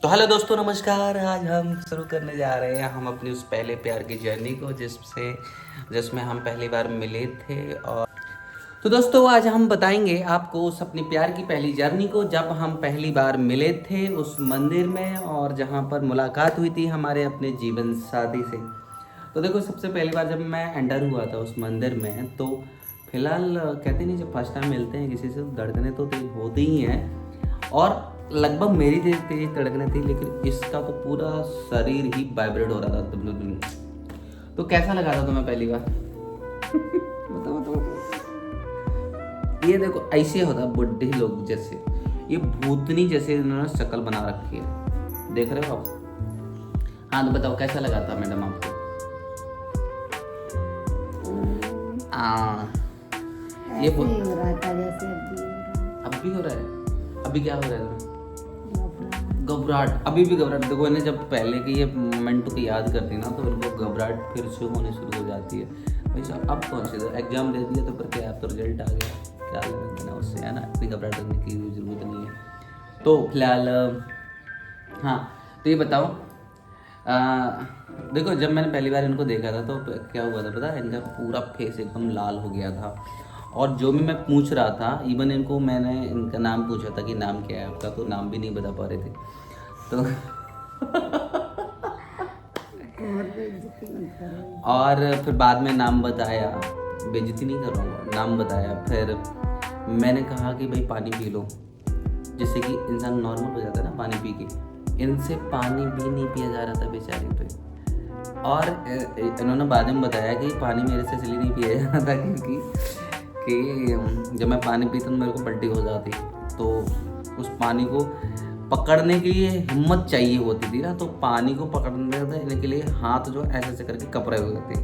तो हेलो दोस्तों, नमस्कार। आज हम शुरू करने जा रहे हैं हम अपनी उस पहले प्यार की जर्नी को जिसमें हम पहली बार मिले थे। और तो दोस्तों, आज हम बताएंगे आपको उस अपनी प्यार की पहली जर्नी को, जब हम पहली बार मिले थे उस मंदिर में और जहाँ पर मुलाकात हुई थी हमारे अपने जीवन साथी से। तो देखो, सबसे पहली बार जब मैं एंटर हुआ था उस मंदिर में, तो फिलहाल कहते नहीं, जब फर्स्ट टाइम मिलते हैं किसी से तो धड़कने तो तेज होती ही हैं। और लगभग मेरी तेज तेज धड़कने थी, लेकिन इसका तो पूरा शरीर ही वाइब्रेट हो रहा था। तो कैसा लगा था तुम्हें पहली बार? बताओ। ये देखो, ऐसे होता बुढ़े लोग जैसे, ये भूतनी जैसे इन्होंने शक्ल बना रखी है, देख रहे हो आप? हाँ, तो बताओ कैसा लगा था मैडम आपको? ये ऐसे ही हो रहा था जैसे अब भी हो रहा है। अभी क्या हो रहा है? घबराहट। अभी भी घबराहट। देखो, इन्हें जब पहले की ये मोमेंट को याद करती है ना, तो इनको घबराहट फिर से होने शुरू हो जाती है। भाई साहब, अब कौन सी एग्जाम दे दिया तो फिर क्या, अब तो रिजल्ट आ गया, क्या लेना देना उससे, है ना? इतनी घबराहट करने की जरूरत नहीं है। तो फिलहाल हाँ, तो ये बताओ, देखो, जब मैंने पहली बार इनको देखा था तो क्या हुआ था पता है? इनका पूरा फेस एकदम लाल हो गया था। और जो भी मैं पूछ रहा था, इवन इनको मैंने इनका नाम पूछा था कि नाम क्या है आपका, तो नाम भी नहीं बता पा रहे थे। तो और फिर बाद में नाम बताया, बेइज्जती नहीं कर रहा हूँ, नाम बताया। फिर मैंने कहा कि भाई पानी पी लो, जिससे कि इंसान नॉर्मल हो जाता है ना पानी पी के। इनसे पानी भी नहीं पिया जा रहा था बेचारे पे। और इन्होंने बाद में बताया कि पानी मेरे से इसलिए नहीं पिया जा रहा था कि जब मैं पानी पीता तो मेरे को पलटी हो जाती, तो उस पानी को पकड़ने के लिए हिम्मत चाहिए होती थी ना, तो पानी को पकड़ने के लिए हाथ जो ऐसे ऐसे करके कपड़े हुए थे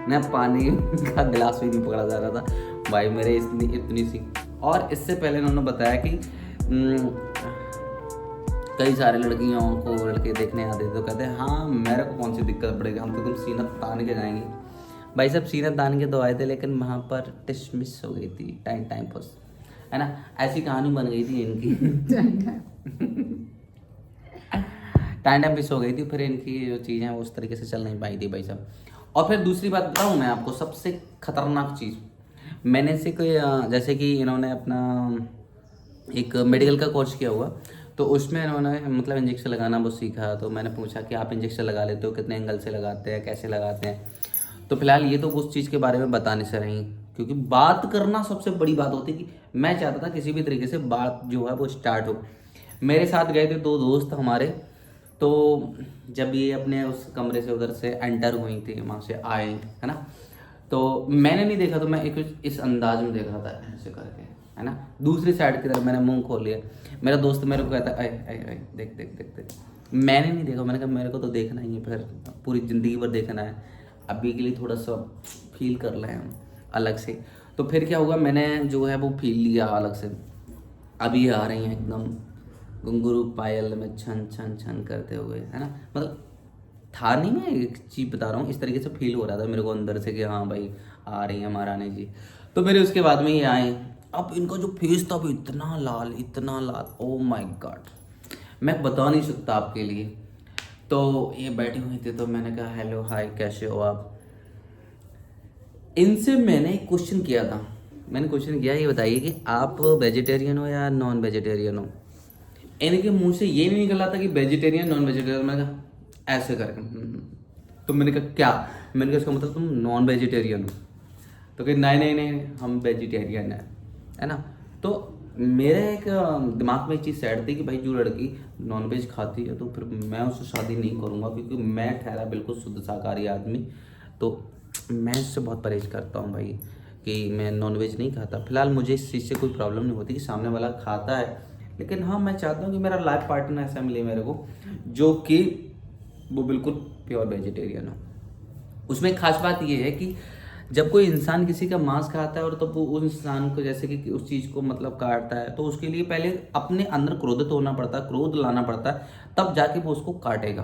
ना, पानी का गिलास भी नहीं पकड़ा जा रहा था भाई मेरे, इतनी सी। और इससे पहले इन्होंने बताया कि कई सारे लड़कियों को लड़के देखने आते थे, तो कहते हैं हाँ, मेरे को कौन सी दिक्कत पड़ेगी, हम तो तुम सीना तान के जाएंगे। भाई साहब, सीना तान के तो आए थे, लेकिन वहाँ पर डिसमिस हो गई थी टाइम पास, है ना? ऐसी कहानी बन गई थी इनकी। टाइम मिस हो गई थी, फिर इनकी जो चीज़ें हैं उस तरीके से चल नहीं पाई थी भाई साहब। और फिर दूसरी बात बताऊँ मैं आपको, सबसे खतरनाक चीज़ मैंने से कोई जैसे कि इन्होंने अपना एक मेडिकल का कोर्स किया हुआ, तो उसमें इन्होंने मतलब इंजेक्शन लगाना वो सीखा। तो मैंने पूछा कि आप इंजेक्शन लगा लेते हो, कितने एंगल से लगाते हैं, कैसे लगाते हैं? तो फिलहाल ये तो उस चीज़ के बारे में बताने से रही, क्योंकि बात करना सबसे बड़ी बात होती है कि मैं चाहता था किसी भी तरीके से बात जो है वो स्टार्ट हो। मेरे साथ गए थे दो दोस्त हमारे, तो जब ये अपने उस कमरे से उधर से एंटर हुई थी, वहाँ से आए, है ना, तो मैंने नहीं देखा, तो मैं एक इस अंदाज में देख रहा था ऐसे करके, है ना, दूसरी साइड की तरफ मैंने मुंह खोल लिया। मेरा दोस्त मेरे को कहता है अय अय अय देख देख देख देख। मैंने नहीं देखा, मैंने कहा मेरे को तो देखना ही है, फिर पूरी ज़िंदगी भर देखना है, अभी के लिए थोड़ा सा फील कर लें हम अलग से। तो फिर क्या हुआ, मैंने जो है वो फील लिया अलग से। अभी आ रही हैं एकदम घुंघरू पायल में छन छन छन करते हुए, है ना, मतलब था नहीं, मैं एक चीज़ बता रहा हूँ, इस तरीके से फील हो रहा था मेरे को अंदर से कि हाँ भाई आ रही है महारानी जी। तो मेरे उसके बाद में ये आए। अब इनका जो फेस था वो इतना लाल, ओ माय गॉड, मैं बता नहीं सकता आपके लिए। तो ये बैठे हुए थे, तो मैंने कहा हेलो हाय कैसे हो आप। इनसे मैंने एक क्वेश्चन किया था। मैंने क्वेश्चन किया, ये बताइए कि आप वेजिटेरियन हो या नॉन वेजिटेरियन हो? इनके मुंह से ये नहीं निकला था कि वेजिटेरियन नॉन वेजिटेरियन। मैंने कहा ऐसे करके तो मैंने कहा क्या? मैंने कहा इसका मतलब तुम नॉन वेजिटेरियन हो? तो कहीं नहीं नहीं नहीं, हम वेजिटेरियन है ना। तो मेरे एक दिमाग में एक चीज़ सेट थी कि भाई जो लड़की नॉन वेज खाती है तो फिर मैं उससे शादी नहीं करूँगा, क्योंकि मैं ठहरा बिल्कुल शुद्ध शाकाहारी आदमी। तो मैं इससे बहुत परहेज करता हूँ भाई, कि मैं नॉन वेज नहीं खाता। फिलहाल मुझे इस चीज़ से कोई प्रॉब्लम नहीं होती कि सामने वाला खाता है, लेकिन हाँ, मैं चाहता हूँ कि मेरा लाइफ पार्टनर ऐसा मिले मेरे को जो कि वो बिल्कुल प्योर वेजिटेरियन हो। उसमें एक खास बात ये है कि जब कोई इंसान किसी का मांस खाता है और तब वो उस इंसान को जैसे कि उस चीज़ को मतलब काटता है, तो उसके लिए पहले अपने अंदर क्रोधित होना पड़ता है, क्रोध लाना पड़ता है, तब जाके वो उसको काटेगा,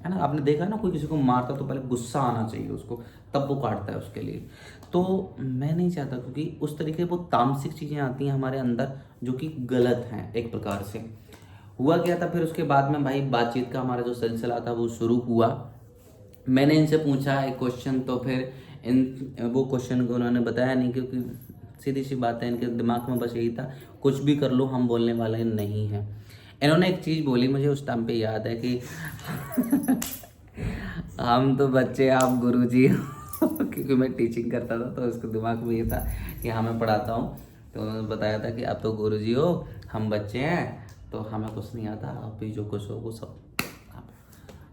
है ना। आपने देखा है ना, कोई किसी को मारता तो पहले गुस्सा आना चाहिए उसको, तब वो काटता है उसके लिए। तो मैं नहीं चाहता, क्योंकि उस तरीके वो तामसिक चीज़ें आती हैं हमारे अंदर जो कि गलत हैं एक प्रकार से। हुआ क्या था फिर उसके बाद में भाई बातचीत का हमारा जो सिलसिला था वो शुरू हुआ। मैंने इनसे पूछा एक क्वेश्चन, तो फिर वो क्वेश्चन को उन्होंने बताया नहीं, क्योंकि सीधी सी बात है इनके दिमाग में बस यही था कुछ भी कर लो हम बोलने वाले नहीं हैं। इन्होंने एक चीज़ बोली, मुझे उस टाइम पे याद है कि हम तो बच्चे आप गुरुजी हो। क्योंकि मैं टीचिंग करता था तो उसके दिमाग में ये था कि हाँ मैं पढ़ाता हूँ, तो उन्होंने बताया था कि आप तो गुरुजी हो, हम बच्चे हैं, तो हमें कुछ नहीं आता, आप भी जो कुछ हो वो सब आप।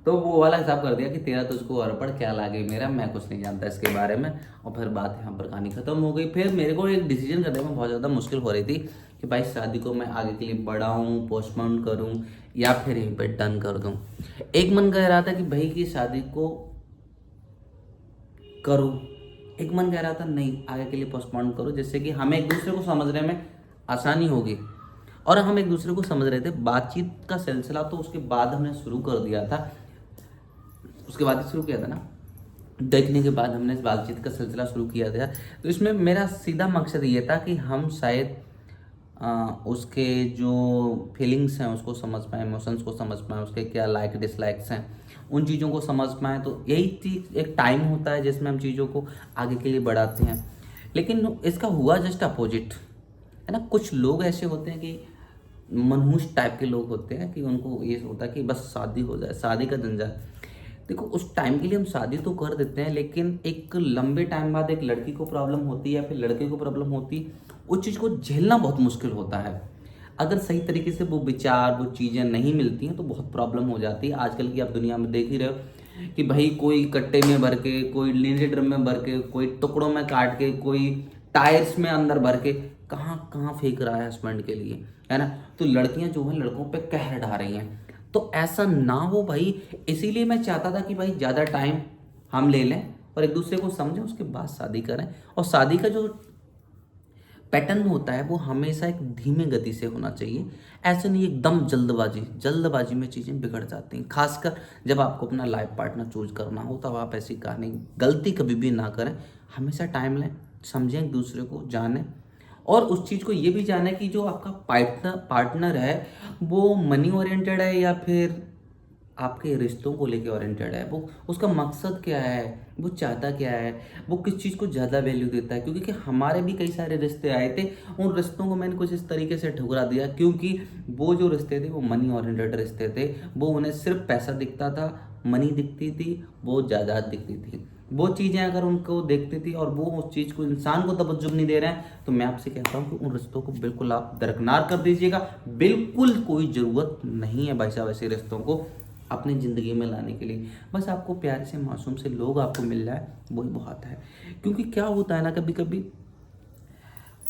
तो वो वाला हिसाब कर दिया कि तेरा तुझको अरपड़ क्या लागे मेरा, मैं कुछ नहीं जानता इसके बारे में। और फिर बात यहाँ पर कहानी खत्म हो गई। फिर मेरे को एक डिसीजन करने में बहुत ज़्यादा मुश्किल हो रही थी कि भाई शादी को मैं आगे के लिए बढ़ाऊँ, पोस्टपोन करूँ, या फिर यहीं पर डन कर दूँ। एक मन कह रहा था कि भाई की शादी को करूँ, एक मन कह रहा था नहीं आगे के लिए पोस्टपोन करो, जिससे कि हमें एक दूसरे को समझने में आसानी होगी। और हम एक दूसरे को समझ रहे थे। बातचीत का सिलसिला तो उसके बाद हमने शुरू कर दिया था, उसके बाद ही शुरू किया था ना, देखने के बाद हमने इस बातचीत का सिलसिला शुरू किया था। तो इसमें मेरा सीधा मकसद ये था कि हम शायद उसके जो फीलिंग्स हैं उसको समझ पाएँ, इमोशंस को समझ पाएँ, उसके क्या लाइक डिसलाइक्स हैं उन चीज़ों को समझ पाएँ। तो यही चीज़ एक टाइम होता है जिसमें हम चीज़ों को आगे के लिए बढ़ाते हैं। लेकिन इसका हुआ जस्ट अपोजिट है ना। कुछ लोग ऐसे होते हैं कि मनहूस टाइप के लोग होते हैं कि उनको ये होता है कि बस शादी हो जाए, शादी का झंझट। देखो उस टाइम के लिए हम शादी तो कर देते हैं, लेकिन एक लंबे टाइम बाद एक लड़की को प्रॉब्लम होती है या फिर लड़के को प्रॉब्लम होती है, उस चीज़ को झेलना बहुत मुश्किल होता है। अगर सही तरीके से वो विचार वो चीज़ें नहीं मिलती हैं तो बहुत प्रॉब्लम हो जाती है। आजकल की आप दुनिया में देख ही रहे हो कि भाई कोई कट्टे में भर के, कोई नीले ड्रम में भर के, कोई टुकड़ों में काट के, कोई टायर्स में अंदर भर के कहाँ कहाँ फेंक रहा है हस्बैंड के लिए, है ना। तो लड़कियां जो हैं लड़कों पे कहर ढा रही हैं। तो ऐसा ना हो भाई, इसीलिए मैं चाहता था कि भाई ज़्यादा टाइम हम ले लें और एक दूसरे को समझें, उसके बाद शादी करें। और शादी का जो पैटर्न होता है वो हमेशा एक धीमे गति से होना चाहिए। ऐसे नहीं एकदम जल्दबाजी में चीज़ें बिगड़ जाती हैं। खासकर जब आपको अपना लाइफ पार्टनर चूज करना हो तब आप ऐसी कहानी गलती कभी भी ना करें। हमेशा टाइम लें, समझें, एक दूसरे को जानें और उस चीज़ को ये भी जानें कि जो आपका पार्टनर है वो मनी ओरिएंटेड है या फिर आपके रिश्तों को लेके ओरिएंटेड है। वो उसका मकसद क्या है, वो चाहता क्या है, वो किस चीज़ को ज़्यादा वैल्यू देता है। क्योंकि हमारे भी कई सारे रिश्ते आए थे, उन रिश्तों को मैंने कुछ इस तरीके से ठुकरा दिया क्योंकि वो जो रिश्ते थे वो मनी ओरिएंटेड रिश्ते थे। वो उन्हें सिर्फ पैसा दिखता था, मनी दिखती थी, वो जायदाद दिखती थी। वो चीज़ें अगर उनको देखती थी और वो उस चीज़ को इंसान को तवज्जो नहीं दे रहे हैं, तो मैं आपसे कहता हूँ कि उन रिश्तों को बिल्कुल आप दरकिनार कर दीजिएगा। बिल्कुल कोई ज़रूरत नहीं है भाई साहब ऐसे रिश्तों को अपनी ज़िंदगी में लाने के लिए। बस आपको प्यारे से मासूम से लोग आपको मिल जाए वही बहुत है। क्योंकि क्या होता है ना, कभी कभी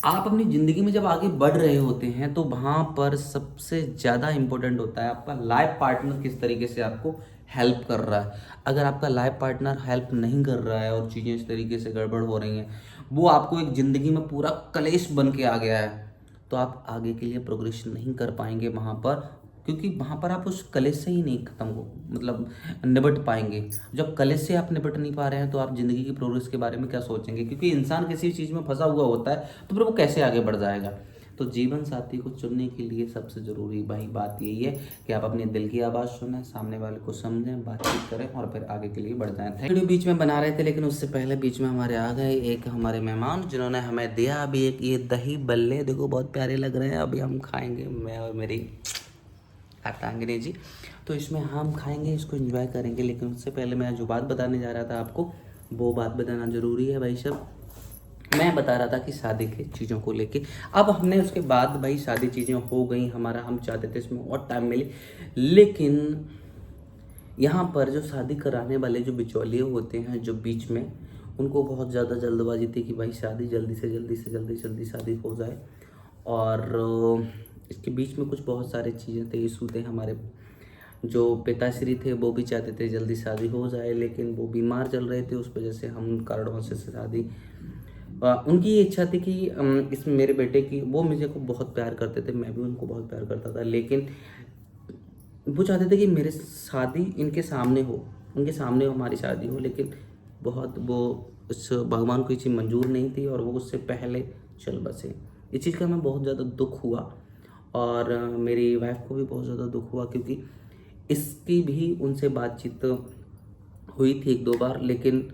आप अपनी ज़िंदगी में जब आगे बढ़ रहे होते हैं तो वहाँ पर सबसे ज़्यादा इम्पोर्टेंट होता है आपका लाइफ पार्टनर किस तरीके से आपको हेल्प कर रहा है। अगर आपका लाइफ पार्टनर हेल्प नहीं कर रहा है और चीज़ें इस तरीके से गड़बड़ हो रही हैं, वो आपको एक ज़िंदगी में पूरा कलेश बन के आ गया है, तो आप आगे के लिए प्रोग्रेस नहीं कर पाएंगे वहाँ पर। क्योंकि वहाँ पर आप उस कलेश से ही नहीं खत्म हो मतलब निपट पाएंगे। जब कलेश से आप निपट नहीं पा रहे हैं तो आप ज़िंदगी की प्रोग्रेस के बारे में क्या सोचेंगे। क्योंकि इंसान किसी चीज़ में फंसा हुआ होता है तो फिर वो कैसे आगे बढ़ जाएगा। तो जीवन साथी को चुनने के लिए सबसे ज़रूरी भाई बात यही है कि आप अपने दिल की आवाज़ सुनें, सामने वाले को समझें, बातचीत करें और फिर आगे के लिए बढ़ जाएं। वीडियो बीच में बना रहे थे लेकिन उससे पहले बीच में हमारे आ गए एक हमारे मेहमान जिन्होंने हमें दिया अभी एक ये दही बल्ले, देखो बहुत प्यारे लग रहे हैं, अभी हम खाएंगे मैं और मेरी काटांगनी जी। तो इसमें हम खाएंगे, इसको एंजॉय करेंगे। लेकिन उससे पहले मैं जो बात बताने जा रहा था आपको वो बात बताना ज़रूरी है भाई साहब। मैं बता रहा था कि शादी की चीज़ों को लेके अब हमने उसके बाद भाई शादी चीज़ें हो गई हमारा, हम चाहते थे इसमें और टाइम मिले, लेकिन यहाँ पर जो शादी कराने वाले जो बिचौलिए होते हैं जो बीच में, उनको बहुत ज़्यादा जल्दबाजी थी कि भाई शादी जल्दी से जल्दी शादी हो जाए। और इसके बीच में कुछ बहुत सारी चीज़ें थे, इशू थे। हमारे जो पिताश्री थे वो भी चाहते थे जल्दी शादी हो जाए, लेकिन वो बीमार चल रहे थे, उस वजह से हम कारणों से शादी उनकी ये इच्छा थी कि इसमें मेरे बेटे की, वो मुझे को बहुत प्यार करते थे, मैं भी उनको बहुत प्यार करता था, लेकिन वो चाहते थे कि मेरे शादी इनके सामने हो, उनके सामने हमारी शादी हो। लेकिन बहुत वो उस भगवान को ये चीज़ मंजूर नहीं थी और वो उससे पहले चल बसे। इस चीज़ का हमें बहुत ज़्यादा दुख हुआ और मेरी वाइफ को भी बहुत ज़्यादा दुख हुआ, क्योंकि इसकी भी उनसे बातचीत हुई थी 1-2 बार, लेकिन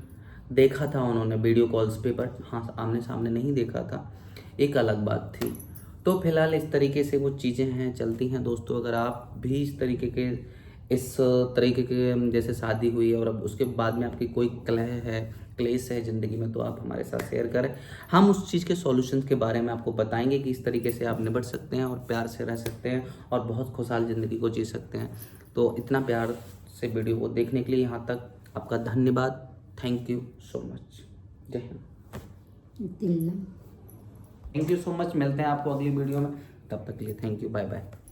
देखा था उन्होंने वीडियो कॉल्स पे, बट हाँ आमने सामने नहीं देखा था, एक अलग बात थी। तो फिलहाल इस तरीके से वो चीज़ें हैं, चलती हैं दोस्तों। अगर आप भी इस तरीके के जैसे शादी हुई है और अब उसके बाद में आपकी कोई क्लेश है ज़िंदगी में, तो आप हमारे साथ शेयर करें। हम उस चीज़ के सॉल्यूशन के बारे में आपको बताएंगे कि इस तरीके से आप निपट सकते हैं और प्यार से रह सकते हैं और बहुत खुशहाल ज़िंदगी को जी सकते हैं। तो इतना प्यार से वीडियो को देखने के लिए यहाँ तक आपका धन्यवाद। Thank you so much. जय हिंद। Thank you so much. मिलते हैं आपको अगली वीडियो में, तब तक के लिए थैंक यू, बाय बाय।